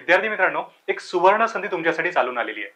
विद्यार्थी मित्रांनो, एक सुवर्ण संधी तुमच्यासाठी चालून आलेली आहे.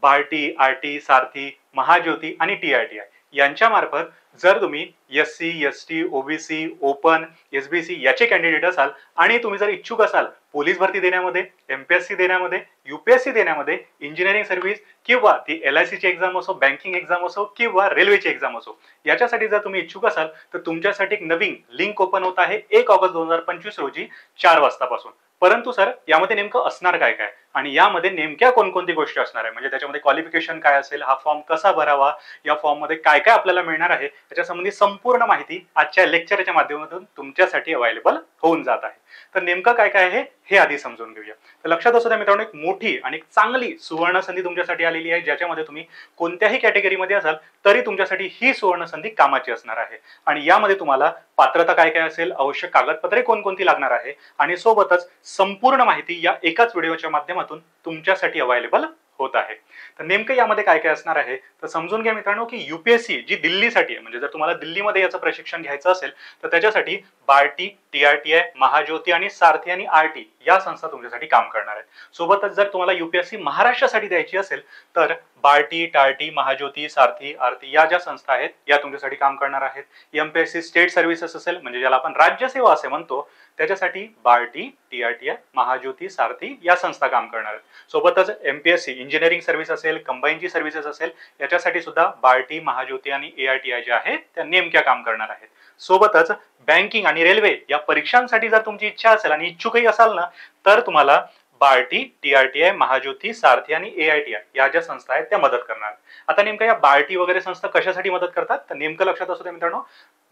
बार्टी, आरटी, सारथी, महाज्योती आणि टीआरटीआय यांच्या मार्फत जर तुम्ही SC, ST, OBC, open, SBC याचे कॅन्डिडेट असाल आणि तुम्ही जर इच्छुक असाल पोलीस भरती देण्यामध्ये, एमपीएससी देण्यामध्ये, यूपीएससी देण्यामध्ये, इंजिनिअरिंग सर्व्हिस किंवा ती LIC ची एक्झाम असो, बँकिंग एक्झाम असो किंवा रेल्वेची एक्झाम असो, याच्यासाठी जर तुम्ही इच्छुक असाल तर तुमच्यासाठी एक नवीन लिंक ओपन होत आहे 1 ऑगस्ट 2025 रोजी 4 वाजतापासून. परंतु सर यामध्ये नेमकं असणार काय काय आणि यामध्ये नेमक्या कोणकोणती गोष्टी असणार आहे, म्हणजे त्याच्यामध्ये क्वालिफिकेशन काय असेल, हा फॉर्म कसा भरावा, या फॉर्म मध्ये काय काय आपल्याला मिळणार आहे, याच्या संबंधी संपूर्ण माहिती आजच्या लेक्चरच्या माध्यमातून तुमच्यासाठी अवेलेबल होऊन जात आहे. तर नेमकं काय काय आहे हे आधी समजून घेऊया. तर लक्षात असू द्या मित्रांनो, एक मोठी आणि एक चांगली सुवर्ण संधी तुमच्यासाठी आलेली आहे, ज्याच्यामध्ये तुम्ही कोणत्याही कॅटेगरीमध्ये असाल तरी तुमच्यासाठी ही सुवर्ण संधी कामाची असणार आहे. आणि यामध्ये तुम्हाला पात्रता काय काय असेल, आवश्यक कागदपत्रे कोणकोणती लागणार आहे आणि सोबतच संपूर्ण माहिती या एकाच व्हिडिओच्या माध्यमातून तुमच्यासाठी अवेलेबल होत आहे. तर नेमकं यामध्ये काय काय असणार आहे तर समजून घ्या मित्रांनो, की यूपीएससी जी दिल्लीसाठी आहे, म्हणजे जर तुम्हाला दिल्लीमध्ये याचं प्रशिक्षण घ्यायचं असेल तर त्याच्यासाठी बार्टी, टीआरटीआय, महाज्योती आणि सारथी आणि आरटी या संस्था तुमच्यासाठी काम करणार आहेत. सोबतच जर तुम्हाला यूपीएससी महाराष्ट्रासाठी द्यायची असेल तर बार्टी, टार्टी, महाज्योती, सारथी, आरती या ज्या संस्था आहेत या तुमच्यासाठी काम करणार आहेत. एमपीएससी स्टेट सर्व्हिसेस असेल, म्हणजे ज्याला आपण राज्यसेवा असे म्हणतो, त्याच्यासाठी बार्टी, टीआरटीआय, महाज्योती, सारथी या संस्था काम करणार आहेत. सोबतच एमपीएससी इंजिनिअरिंग सर्व्हिस असेल, कंबाईनची सर्व्हिसेस असेल, याच्यासाठी सुद्धा बार्टी, महाज्योती आणि एआरटीआय जे आहे त्या नेमक्या काम करणार आहेत. सोबतच बँकिंग आणि रेल्वे या परीक्षांसाठी जर तुमची इच्छा असेल आणि इच्छुकही असाल ना, तर तुम्हाला बार्टी, टीआरटीआय, महाज्योती, सारथी आणि एआयटीआय या ज्या संस्था आहेत त्या मदत करणार. आता नेमकं या बार्टी वगैरे संस्था कशासाठी मदत करतात तर नेमकं लक्षात असू द्या मित्रांनो,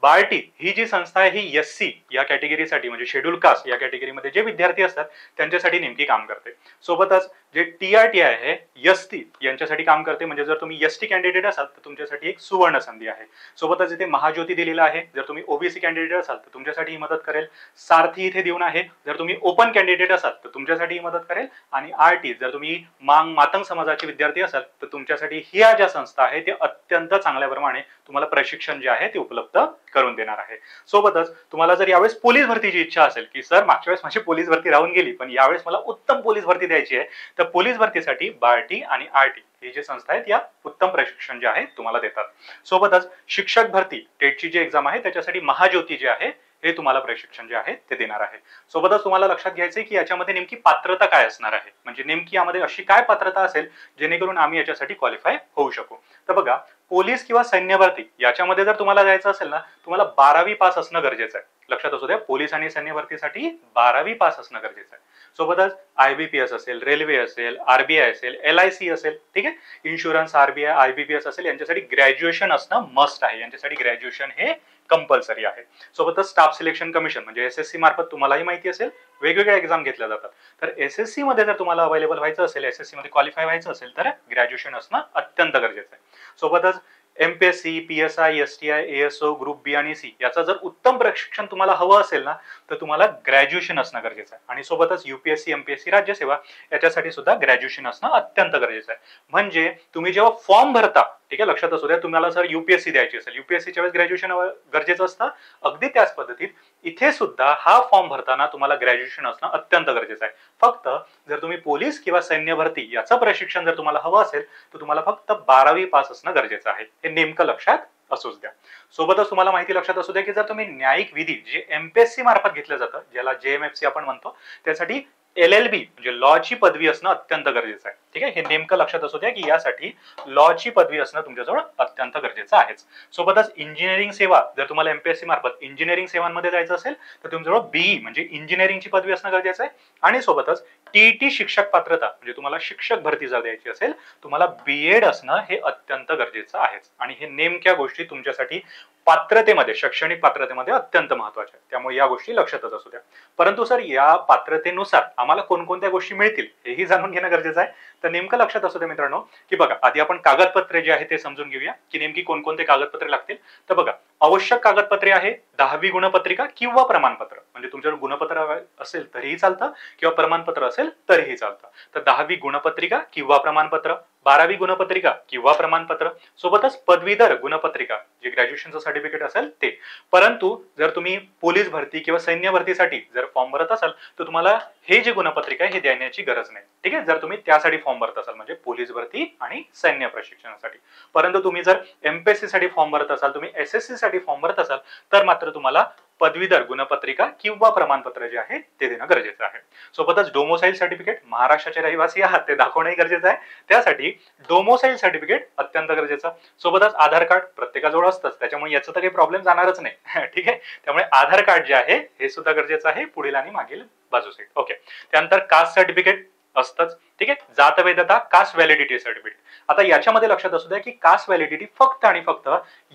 बार्टी ही जी संस्था आहे ही एससी या कॅटेगरीसाठी, म्हणजे शेड्यूल कास्ट या कॅटेगरीमध्ये जे विद्यार्थी असतात त्यांच्यासाठी नेमकी काम करते. सोबतच जे टीआरटीआय आहे एसटी यांच्यासाठी काम करते, म्हणजे जर तुम्ही एसटी कॅन्डिडेट असाल तर तुमच्यासाठी एक सुवर्ण संधी आहे. सोबतच इथे महाज्योती दिलेला आहे, जर तुम्ही ओबीसी कॅन्डिडेट असाल तर तुमच्यासाठी ही मदत करेल. सारथी इथे देऊन आहे, जर तुम्ही ओपन कॅन्डिडेट असाल तर तुमच्यासाठी ही मदत करेल. आणि आरटी जर तुम्ही मातंग समाजाचे विद्यार्थी असाल तर तुमच्यासाठी ह्या ज्या संस्था आहेत ते अत्यंत चांगल्या प्रमाणे तुम्हाला प्रशिक्षण जे आहे ते उपलब्ध करून देणार आहे. सोबतच तुम्हाला जर यावेळेस पोलीस भरतीची इच्छा असेल, की सर मागच्या वेळेस माझी पोलीस भरती राहून गेली पण यावेळेस मला उत्तम पोलीस भरती द्यायची आहे, तर पोलीस भरतीसाठी बार्टी आणि आरटी हे जे संस्था आहेत या उत्तम प्रशिक्षण जे आहे तुम्हाला देतात. सोबतच शिक्षक भरती टेटची जी एक्झाम आहे त्याच्यासाठी महाज्योती जे आहे हे तुम्हाला प्रशिक्षण जे आहे ते देणार आहे. सोबतच तुम्हाला लक्षात घ्यायचंय की याच्यामध्ये नेमकी पात्रता काय असणार आहे, म्हणजे नेमकी यामध्ये अशी काय पात्रता असेल जेणेकरून आम्ही याच्यासाठी क्वालिफाय होऊ शकू. तर बघा, पोलीस किंवा सैन्य भरती याच्यामध्ये जर तुम्हाला जायचं असेल ना, तुम्हाला 12वी पास असणं गरजेचं आहे. लक्षात असू द्या, पोलीस आणि सैन्य भरतीसाठी 12वी पास असणं गरजेचं आहे. सोबतच IBPS असेल, रेल्वे असेल, RBI असेल, LIC असेल, ठीक आहे, इन्शुरन्स, RBI, IBPS असेल, यांच्यासाठी ग्रॅज्युएशन असणं मस्ट आहे, यांच्यासाठी ग्रॅज्युएशन हे कंपल्सरी आहे. सोबतच स्टाफ सिलेक्शन कमिशन म्हणजे SSC मार्फत तुम्हालाही माहिती असेल वेगवेगळ्या एक्झाम घेतल्या जातात. तर SSC मध्ये जर तुम्हाला अवेलेबल व्हायचं असेल, SSC मध्ये क्वालिफाय व्हायचं असेल तर ग्रॅज्युएशन असणं अत्यंत गरजेचं आहे. सोबतच MPSC, PSI, STI, ASO, group B आणि सी याचा जर उत्तम प्रशिक्षण तुम्हाला हवं असेल ना, तर तुम्हाला ग्रॅज्युएशन असणं गरजेचं आहे. आणि सोबतच UPSC, MPSC राज्यसेवा याच्यासाठी सुद्धा ग्रॅज्युएशन असणं अत्यंत गरजेचं आहे. म्हणजे तुम्ही जेव्हा फॉर्म भरता, ठीक आहे, लक्षात असू द्या, तुम्हाला सर UPSC द्यायची असेल, UPSCच्या वेळेस ग्रॅज्युएशन गरजेचं असतं. अगदी त्याच पद्धतीत इथे सुद्धा हा फॉर्म भरताना तुम्हाला ग्रॅज्युएशन असणं अत्यंत गरजेचं आहे. फक्त जर तुम्ही पोलीस किंवा सैन्य भरती याचं प्रशिक्षण जर तुम्हाला हवं असेल तर तुम्हाला फक्त 12वी पास असणं गरजेचं आहे. हे नेमकं लक्षात असूच द्या. सोबतच तुम्हाला माहिती लक्षात असू द्या की जर तुम्ही न्यायिक विधी जे MPSC मार्फत घेतलं जातं, ज्याला JMFC आपण म्हणतो, त्यासाठी LLB म्हणजे लॉ ची पदवी असणं अत्यंत गरजेचं आहे. ठीक आहे, हे नेमकं लक्षात असू द्या की यासाठी लॉ ची पदवी असणं तुमच्याजवळ अत्यंत गरजेचं आहे. सोबतच इंजिनिअरिंग सेवा जर तुम्हाला MPSC मार्फत इंजिनिअरिंग सेवांमध्ये जायचं असेल तर तुमच्याजवळ BE म्हणजे इंजिनिअरिंगची पदवी असणं गरजेचं आहे. आणि सोबतच TET शिक्षक पात्रता म्हणजे तुम्हाला शिक्षक भरती जर द्यायची असेल तुम्हाला BEd असणं हे अत्यंत गरजेचं आहे. आणि हे नेमक्या गोष्टी तुमच्यासाठी पात्रतेमध्ये, शैक्षणिक पात्रतेमध्ये अत्यंत महत्वाच्या आहेत. त्यामुळे या गोष्टी लक्षातच असू द्या. परंतु सर या पात्रतेनुसार आम्हाला कोणकोणत्या गोष्टी मिळतील हेही जाणून घेणं गरजेचं आहे. तर नेमकं लक्षात असू द्या मित्रांनो की बघा, आधी आपण कागदपत्रे जे आहे ते समजून घेऊया की नेमकी कोणकोणते कागदपत्रे लागतील. तर बघा, आवश्यक कागदपत्रे आहे 10वी गुणपत्रिका किंवा प्रमाणपत्र, म्हणजे तुमच्याकडे गुणपत्र असेल तरीही चालतं किंवा प्रमाणपत्र असेल तरीही चालतं. तर 10वी गुणपत्रिका किंवा प्रमाणपत्र, 12वी गुणपत्रिका किंवा प्रमाणपत्र, सोबतच पदवीधर गुणपत्रिका जे ग्रॅज्युएशनचं सर्टिफिकेट असेल ते. परंतु जर तुम्ही पोलीस भरती किंवा सैन्य भरतीसाठी जर फॉर्म भरत असाल तर तुम्हाला हे जे गुणपत्रिका आहे हे देण्याची गरज नाही. ठीक आहे, जर तुम्ही त्यासाठी फॉर्म भरत असाल म्हणजे पोलीस भरती आणि सैन्य प्रशिक्षणासाठी. परंतु तुम्ही जर एमपीएससी साठी फॉर्म भरत असाल, तुम्ही एसएससी साठी फॉर्म भरत असाल तर मात्र तुम्हाला पदवीधर गुणपत्रिका किंवा प्रमाणपत्र जे आहे ते देणं गरजेचं आहे. सोबतच डोमोसाईल सर्टिफिकेट, महाराष्ट्राचे रहिवासी आहात ते दाखवणंही गरजेचं आहे. त्यासाठी डोमोसाईल सर्टिफिकेट अत्यंत गरजेचं. सोबतच आधार कार्ड प्रत्येकाजवळ असतंच, त्याच्यामुळे याचं तर काही प्रॉब्लेम जाणारच नाही. ठीक आहे, त्यामुळे आधार कार्ड जे आहे हे सुद्धा गरजेचं आहे पुढील आणि मागील बाजूसाठी. ओके, त्यानंतर कास्ट सर्टिफिकेट असतंच. ठीक आहे, जात वैधता, कास्ट व्हॅलिडिटी सर्टिफिकेट. आता याच्यामध्ये लक्षात असू द्या की कास्ट व्हॅलिडिटी फक्त आणि फक्त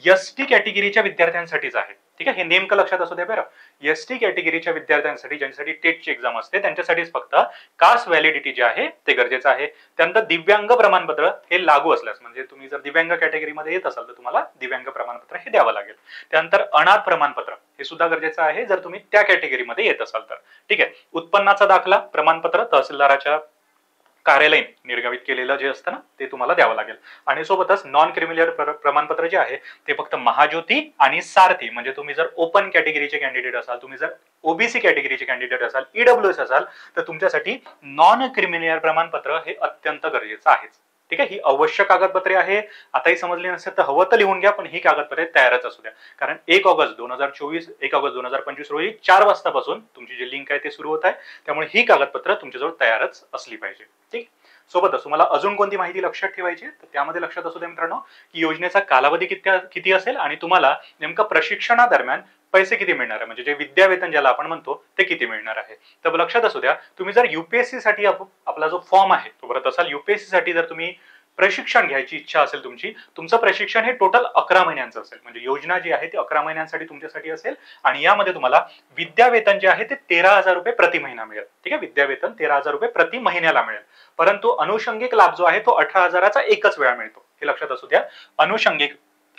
एसटी कॅटेगरीच्या विद्यार्थ्यांसाठीच आहे. ठीक आहे, हे नेमकं लक्षात असू द्या बरं. एसटी कॅटेगरीच्या विद्यार्थ्यांसाठी, ज्यांच्यासाठी टेटची एक्झाम असते त्यांच्यासाठीच फक्त कास्ट व्हॅलिडिटी जे आहे ते गरजेचं आहे. त्यानंतर दिव्यांग प्रमाणपत्र हे लागू असल्यास, म्हणजे तुम्ही जर दिव्यांग कॅटेगरीमध्ये येत असाल तर तुम्हाला दिव्यांग प्रमाणपत्र हे द्यावं लागेल. त्यानंतर अनाथ प्रमाणपत्र हे सुद्धा गरजेचं आहे जर तुम्ही त्या कॅटेगरीमध्ये येत असाल तर. ठीक आहे, उत्पन्नाचा दाखला प्रमाणपत्र तहसीलदाराच्या कार्यालयीन निर्गमित केलेलं जे असतं ना ते तुम्हाला द्यावं लागेल. आणि सोबतच नॉन क्रिमिनल प्रमाणपत्र जे आहे ते फक्त महाज्योती आणि सारथी, म्हणजे तुम्ही जर ओपन कॅटेगरीचे कॅन्डिडेट असाल, तुम्ही जर ओबीसी कॅटेगरीचे कॅन्डिडेट असाल, ईडब्ल्यूएस असाल तर तुमच्यासाठी नॉन क्रिमिनल प्रमाणपत्र हे अत्यंत गरजेचं आहे. ठीक आहे, ही आवश्यक कागदपत्रे आहे. आताही समजली नसेल तर हवं तर लिहून घ्या, पण ही कागदपत्रे तयारच असू द्या. कारण 1 ऑगस्ट 2024 1 ऑगस्ट 2025 रोजी 4 वाजतापासून तुमची जी लिंक आहे ते सुरू होत आहे. त्यामुळे ही कागदपत्र तुमच्याजवळ तयारच असली पाहिजे. ठीक, सोबतच तुम्हाला अजून कोणती माहिती लक्षात ठेवायची तर त्यामध्ये लक्षात असू द्या मित्रांनो की योजनेचा कालावधी किती असेल आणि तुम्हाला नेमकं प्रशिक्षणादरम्यान पैसे किती मिळणार आहे, म्हणजे जे विद्यावेतन ज्याला आपण म्हणतो ते किती मिळणार आहे. तर लक्षात असू द्या, तुम्ही जर युपीएससी साठी आपला जो फॉर्म आहे तो भरत असाल, युपीएससी साठी जर तुम्ही प्रशिक्षण घ्यायची इच्छा असेल तुमची, तुमचं प्रशिक्षण हे टोटल 11 महिन्यांचं असेल, म्हणजे योजना जी आहे ती 11 महिन्यांसाठी तुमच्यासाठी असेल. आणि यामध्ये तुम्हाला विद्यावेतन जे आहे ते 13,000 रुपये प्रति महिना मिळेल. ठीक आहे, विद्यावेतन 13,000 रुपये प्रति महिन्याला मिळेल. परंतु अनुषंगिक लाभ जो आहे तो 18,000चा एकच वेळा मिळतो, हे लक्षात असू द्या. अनुषंगिक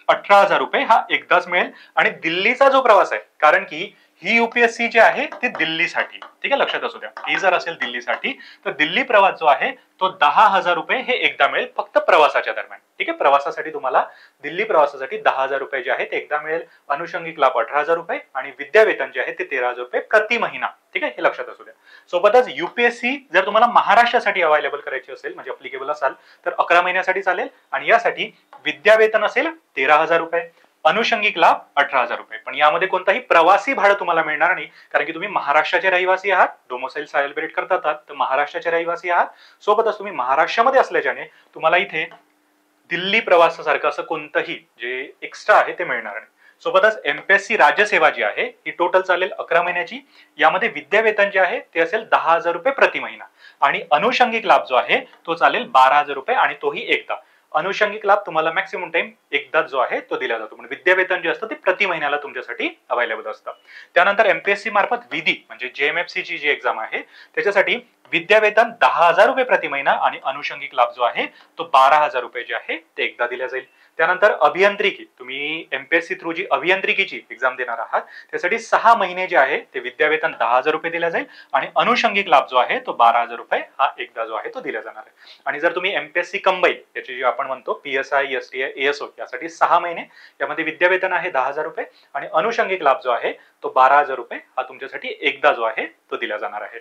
18,000 रुपये हा एकदाच मिळेल. आणि दिल्लीचा जो प्रवास आहे, कारण की ही युपीएससी जे आहे ते दिल्लीसाठी, ठीक आहे, लक्षात असू द्या, ही जर असेल दिल्लीसाठी तर दिल्ली प्रवास जो आहे तो 10,000 रुपये हे एकदा मिळेल फक्त प्रवासाच्या दरम्यान. ठीक आहे, प्रवासासाठी तुम्हाला दिल्ली प्रवासासाठी 10,000 रुपये जे आहे ते एकदा मिळेल. अनुषंगिक लाभ 18,000 रुपये आणि विद्यावेतन जे आहे ते 13,000 रुपये प्रति महिना. ठीक आहे, हे लक्षात असू द्या. सोबतच युपीएससी जर तुम्हाला महाराष्ट्रासाठी अवेलेबल करायची असेल, म्हणजे अप्लिकेबल असाल तर 11 महिन्यासाठी चालेल. आणि यासाठी विद्यावेतन असेल 13,000 रुपये, अनुषंगिक लाभ 18,000 रुपये. पण यामध्ये कोणताही प्रवासी भाडं तुम्हाला मिळणार नाही, कारण की तुम्ही महाराष्ट्राचे रहिवासी आहात, डोमोसाईल सेलिब्रेट करतात तर महाराष्ट्राचे रहिवासी आहात. सोबतच तुम्ही महाराष्ट्रामध्ये असल्याने तुम्हाला इथे दिल्ली प्रवासासारखं असं कोणतंही जे एक्स्ट्रा आहे ते मिळणार नाही. सोबतच एमपीएससी राज्यसेवा जी आहे ही टोटल चालेल 11 महिन्याची. यामध्ये विद्यावेतन जे आहे ते असेल 10,000 रुपये प्रति महिना. आणि अनुषंगिक लाभ जो आहे तो चालेल 12,000 रुपये आणि तोही एकदा. अनुषंगिक लाभ तुम्हाला मॅक्सिमम टाइम एकदाच जो आहे तो दिला जातो, म्हणजे विद्यावेतन जे असतं ते प्रति महिन्याला तुमच्यासाठी अवेलेबल असतं. त्यानंतर एमपीएससी मार्फत विधी म्हणजे जेएमएफसी ची जी एक्झाम आहे त्याच्यासाठी विद्यावेतन 10,000 रुपये प्रति महिना आणि अनुषंगिक लाभ जो आहे तो 12,000 रुपये जे आहे ते एकदा दिल्या जाईल. त्यानंतर अभियांत्रिकी, तुम्ही एमपीएससी थ्रू जी अभियांत्रिकीची एक्झाम देणार आहात त्यासाठी 6 महिने जे आहे ते विद्यावेतन 10,000 रुपये दिल्या जाईल आणि अनुषंगिक लाभ जो आहे तो 12,000 रुपये हा एकदा जो आहे तो दिला जाणार आहे. आणि जर तुम्ही एमपीएससी कंबाईन याची जी आपण म्हणतो पीएसआय, एसटीआय, एएसओ यासाठी 6 महिने, यामध्ये विद्यावेतन आहे 10,000 रुपये आणि अनुषंगिक लाभ जो आहे तो 12,000 रुपये हा तुमच्यासाठी एकदा जो आहे तो दिला जाणार आहे.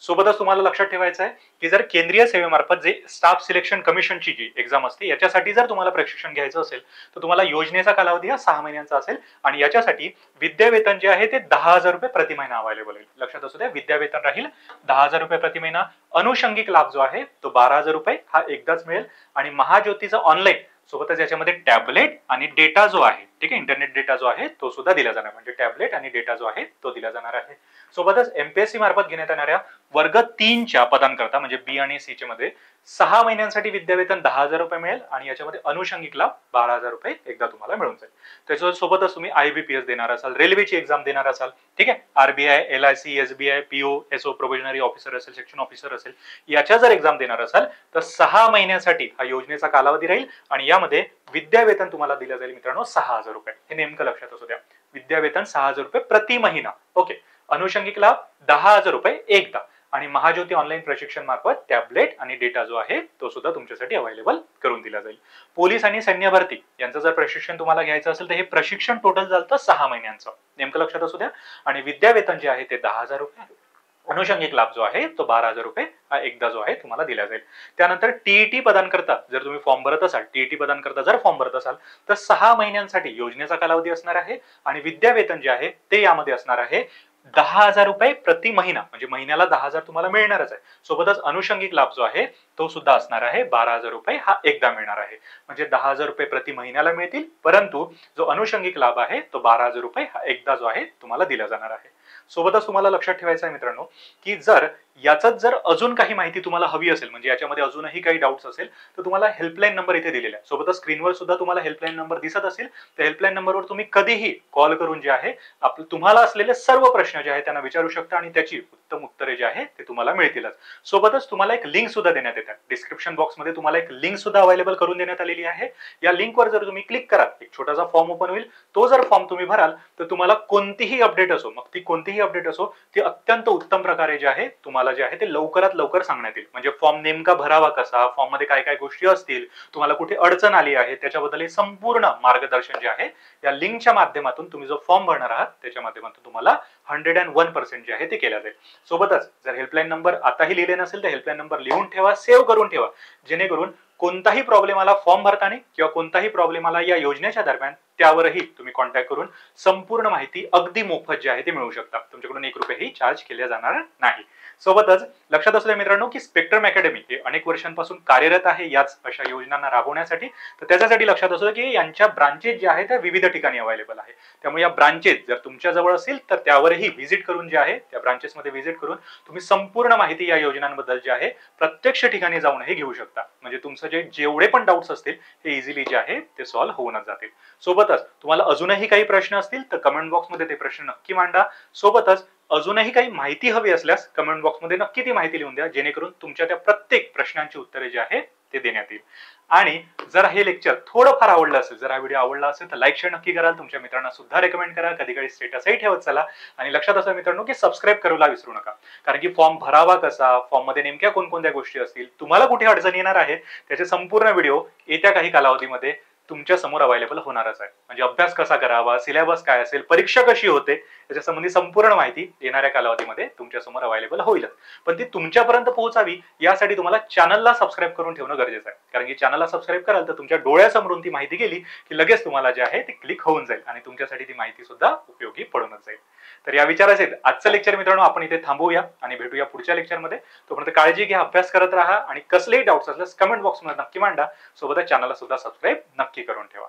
सोबतच तुम्हाला लक्षात ठेवायचं आहे की जर केंद्रीय सेवेमार्फत जे स्टाफ सिलेक्शन कमिशनची जी एक्झाम असते याच्यासाठी जर तुम्हाला प्रशिक्षण घ्यायचं असेल तर तुम्हाला योजनेचा कालावधी हा 6 महिन्यांचा असेल आणि याच्यासाठी विद्यावेतन जे आहे ते 10,000 रुपये प्रति महिना अवेलेबल आहे. लक्षात असू द्या, विद्यावेतन राहील 10,000 रुपये प्रति महिना. अनुषंगिक लाभ जो आहे तो 12,000 रुपये हा एकदाच मिळेल. आणि महाज्योतीचा ऑनलाईन सोबतच याच्यामध्ये टॅबलेट आणि डेटा जो आहे, ठीक आहे, इंटरनेट डेटा जो आहे तो सुद्धा दिला जाणार, म्हणजे टॅबलेट आणि डेटा जो आहे तो दिला जाणार आहे. सोबतच एमपीएससी मार्फत घेण्यात येणाऱ्या वर्ग 3च्या पदांकरता म्हणजे बी आणि सी चे मध्ये 6 महिन्यांसाठी विद्यावेतन 10,000 रुपये मिळेल आणि याच्यामध्ये अनुषंगिक लाभ 12,000 रुपये एकदा तुम्हाला मिळून जाईल. त्याच्यासोबतच तुम्ही आयबीपीएस देणार असाल, रेल्वेची एक्झाम देणार असाल, ठीक आहे, RBI, LIC, SBI, PO, SO, provisionary officer असेल, सेक्शन ऑफिसर असेल, याच्या जर एक्झाम देणार असाल तर 6 महिन्यासाठी हा योजनेचा कालावधी राहील आणि यामध्ये विद्यावेतन तुम्हाला दिलं जाईल मित्रांनो 6,000 रुपये. हे नेमकं लक्षात असू द्या, विद्यावेतन 6,000 रुपये प्रति महिना. ओके, अनुषंगिक लाभ 10,000 रुपये एकदा आणि महाज्योती ऑनलाईन प्रशिक्षण मार्फत टॅबलेट आणि डेटा जो आहे तो सुद्धा तुमच्यासाठी अवेलेबल करून दिला जाईल. पोलीस आणि सैन्य भरती यांचं जर प्रशिक्षण तुम्हाला घ्यायचं असेल तर हे प्रशिक्षण टोटल झालं 6 महिन्यांचं, नेमकं लक्षात असू द्या. आणि विद्यावेतन जे आहे ते 10,000 रुपये, अनुषंगिक लाभ जो आहे तो 12,000 रुपये हा एकदा जो आहे तुम्हाला दिला जाईल. त्यानंतर टीईटी पदांकरता जर तुम्ही फॉर्म भरत असाल, टीईटी पदांकरता जर फॉर्म भरत असाल तर 6 महिन्यांसाठी योजनेचा कालावधी असणार आहे आणि विद्यावेतन जे आहे ते यामध्ये असणार आहे 10,000 रुपये प्रति महिना, म्हणजे महिन्याला 10,000 तुम्हाला मिळणारच आहे. सोबतच अनुषंगिक लाभ जो आहे तो सुद्धा असणार आहे 12,000 रुपये हा एकदा मिळणार आहे. म्हणजे 10,000 रुपये प्रति महिन्याला मिळतील, परंतु जो अनुषंगिक लाभ आहे तो 12,000 रुपये हा एकदा जो आहे तुम्हाला दिला जाणार आहे. सोबतच तुम्हाला लक्षात ठेवायचं आहे मित्रांनो की जर याचाच जर अजून काही माहिती तुम्हाला हवी असेल, म्हणजे याच्यामध्ये अजूनही काही डाऊट्स असेल तर तुम्हाला हेल्पलाईन नंबर इथे दिलेला आहे. सोबतच स्क्रीनवर सुद्धा तुम्हाला हेल्पलाईन नंबर दिसत असेल, त्या हेल्पलाईन नंबरवर तुम्ही कधीही कॉल करून जे आहे तुम्हाला असलेले सर्व प्रश्न जे आहेत त्यांना विचारू शकता आणि त्याची उत्तम उत्तरे जे आहे ते तुम्हाला मिळतीलच. सोबतच तुम्हाला एक लिंक सुद्धा देण्यात येते. डिस्क्रिप्शन बॉक्समध्ये तुम्हाला एक लिंक सुद्धा अवेलेबल करून देण्यात आलेली आहे. या लिंकवर जर तुम्ही क्लिक कराल एक छोटासा फॉर्म ओपन होईल. तो जर फॉर्म तुम्ही भराल तर तुम्हाला कोणतीही अपडेट असो, मग ती कोणतीही अपडेट असो, ती अत्यंत उत्तम प्रकारे जे आहे तुम्हाला जे आहे ते लवकरात लवकर सांगण्यात येईल. म्हणजे फॉर्म नेमका भरावा कसा, फॉर्म मध्ये काय काय गोष्टी असतील, तुम्हाला कुठे अडचण आली आहे त्याच्याबद्दल संपूर्ण मार्गदर्शन जे आहे या लिंकच्या माध्यमातून तुम्ही जो फॉर्म भरणार आहात त्याच्या माध्यमातून तुम्हाला 101% जे आहे ते केल्या जाईल. सोबतच जर हेल्पलाईन नंबर आताही लिहिले नसेल तर हेल्पलाईन नंबर लिहून ठेवा, सेव्ह करून ठेवा, जेणेकरून कोणताही प्रॉब्लेम आला फॉर्म भरताना किंवा कोणताही प्रॉब्लेम आला या योजनेच्या दरम्यान त्यावरही तुम्ही कॉन्टॅक्ट करून संपूर्ण माहिती अगदी मोफत जी आहे ते मिळवू शकता. तुमच्याकडून 1 रुपयाही चार्ज केले जाणार नाही. सोबतच लक्षात असू द्या मित्रांनो की स्पेक्ट्रम अकॅडमी हे अनेक वर्षांपासून कार्यरत आहे याच अशा योजनांना राबवण्यासाठी. तर त्याच्यासाठी लक्षात असू द्या की यांच्या ब्रांचेस ज्या आहेत त्या विविध ठिकाणी अवेलेबल आहे. त्यामुळे या ब्रांचेस जर तुमच्या जवळ असतील तर त्यावरही व्हिजिट करून जे आहे त्या ब्रांचेसमध्ये व्हिजिट करून तुम्ही संपूर्ण माहिती या योजनांबद्दल जे आहे प्रत्यक्ष ठिकाणी जाऊनही घेऊ शकता. म्हणजे तुमचं जेवढे पण डाऊट्स असतील ते इझिली जे आहे ते सॉल्व्ह होऊनच जातील. सोबतच तुम्हाला अजूनही काही प्रश्न असतील तर कमेंट बॉक्समध्ये ते प्रश्न नक्की मांडा. सोबतच अजूनही काही माहिती हवी असल्यास कमेंट बॉक्समध्ये नक्की ती माहिती लिहून द्या, जेणेकरून तुमच्या त्या प्रत्येक प्रश्नांची उत्तरे जे आहेत ते देण्यात येईल. आणि जर हे लेक्चर थोडंफार आवडलं असेल, जर हा व्हिडिओ आवडला असेल तर लाईक शेअर नक्की कराल, तुमच्या मित्रांना सुद्धा रेकमेंड करा, कधी कधी स्टेटसही ठेवत चला. आणि लक्षात असं मित्रांनो की सबस्क्राईब करायला विसरू नका, कारण की फॉर्म भरावा कसा, फॉर्म मध्ये नेमक्या कोणकोणत्या गोष्टी असतील, तुम्हाला कुठे अडचण येणार आहे त्याचे संपूर्ण व्हिडिओ येत्या काही कालावधीमध्ये तुमच्या समोर अवेलेबल होणारच आहे. म्हणजे अभ्यास कसा करावा, सिलेबस काय असेल, परीक्षा कशी होते याच्या संबंधी संपूर्ण माहिती येणाऱ्या कालावधीमध्ये तुमच्या समोर अवेलेबल होईलच. पण ती तुमच्यापर्यंत पोहोचावी यासाठी तुम्हाला चॅनलला सबस्क्राईब करून ठेवणं गरजेचं आहे. कारण की चॅनलला सबस्क्राईब कराल तर तुमच्या डोळ्यासमोरून ती माहिती गेली की लगेच तुम्हाला जे आहे ते क्लिक होऊन जाईल आणि तुमच्यासाठी ती माहिती सुद्धा उपयोगी पडूनच जाईल. तर या विचाराचे आजचं लेक्चर मित्रांनो आपण इथे थांबवूया आणि भेटूया पुढच्या लेक्चरमध्ये. तोपर्यंत काळजी घ्या, अभ्यास करत राहा आणि कसलेही डाऊट्स असल्यास कमेंट बॉक्समध्ये नक्की मांडा. सोबतच चॅनलला सुद्धा सबस्क्राईब नक्की करून ठेवा.